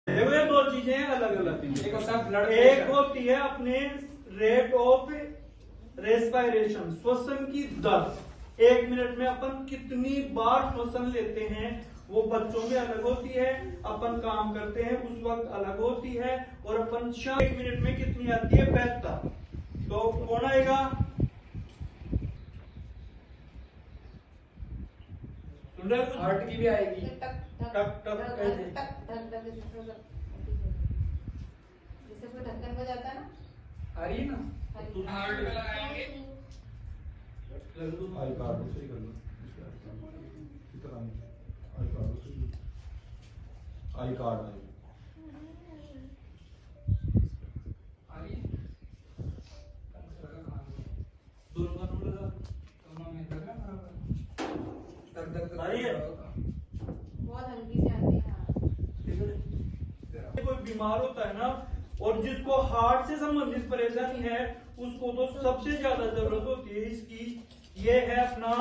देखो ये दो चीजें हैं अलग अलग। एक होती है अपने रेट ऑफ रेस्पिरेशन, श्वसन की दर। 1 मिनट में अपन कितनी बार श्वसन लेते हैं वो बच्चों में अलग होती है, अपन काम करते हैं उस वक्त अलग होती है। और अपन 1 मिनट में कितनी आती है? 72। तो कौन आएगा? सुन रहे हो? हार्ट की भी आएगी। टक टक ऐसे। जैसे कोई ढक्कन को जाता है ना, आ रही है ना? हार्ट में लगाएंगे। आई कार्ड सही कर लो। कितना आई कार्ड सही। आई कार्ड आई। आ रही है? दोनों का नंबर लगा। दोनों में लग रहा है बराबर। दर्द आ रही है? बहुत हल्की से आती है। कोई बीमार होता है ना और जिसको हार्ट से संबंधित परेशानी है उसको तो सबसे ज्यादा जरूरत होती है इसकी। ये है अपना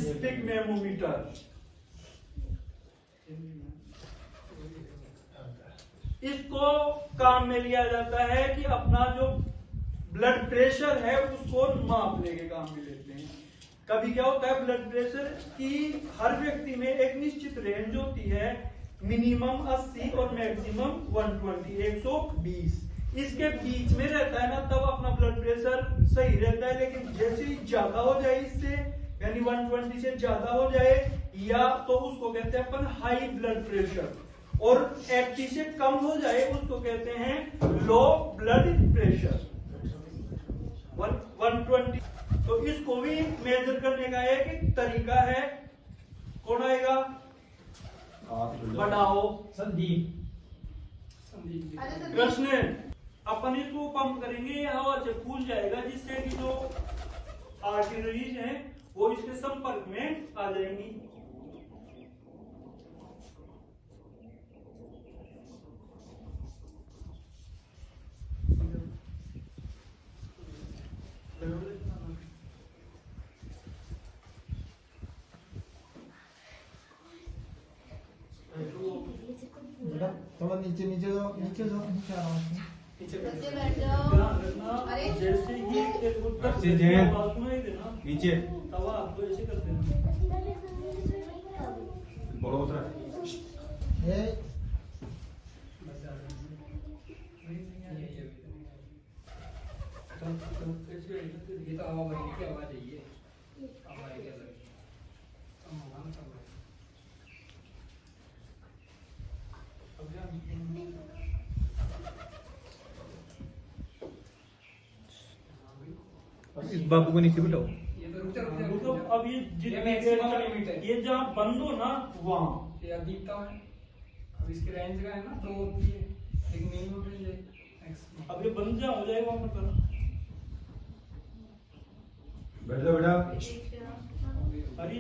स्पिगमेमोमीटर। इसको काम में लिया जाता है कि अपना जो ब्लड प्रेशर है उसको मापने के काम में लेते हैं। कभी क्या होता है ब्लड प्रेशर की हर व्यक्ति में एक निश्चित रेंज होती है, मिनिमम 80 और मैक्सिमम 120 120। इसके बीच में रहता है ना तब अपना ब्लड प्रेशर सही रहता है। लेकिन जैसे ही ज्यादा हो जाए इससे, यानी 120 से ज्यादा हो जाए या तो उसको कहते हैं अपन हाई ब्लड प्रेशर, और 80 से कम हो जाए उसको कहते हैं लो ब्लड प्रेशर। 120। तो इसको भी मेजर करने का एक तरीका है। कौन आएगा? बताओ। संदीप कृष्ण। अपन इसको पंप करेंगे, ये हवा से फूल जाएगा जिससे कि जो आर्टरीज हैं वो इसके संपर्क में आ जाएंगी। बेटा थोड़ा नीचे नीचे जाओ, नीचे जाओ, नीचे आ रहा हूँ। बच्चे बैठ जाओ। ध्यान रखना, अरे जैसे ही एक उत्तर से जय। बात सुनाई देना नीचे तब आपको ऐसे कर देना। बोलो उतरा। ये ये तो हवा भरने की आवाज है। ये हवा है क्या लग कम होगा ना कम है। इस बाबू को नीचे बिठाओ। ये तो रुक जा मतलब अब ये जितनी मैक्सिमम देर लिमिट है। तक ये जहाँ बंद हो ना वहाँ ये अब दिखता है। अब इसकी रेंज का है ना तो होती है एक मिनिमम रेंज है मैक्सिमम। अब ये बंद जहाँ हो जाएगा वहाँ पर बैठ जाओ बेटा। अरे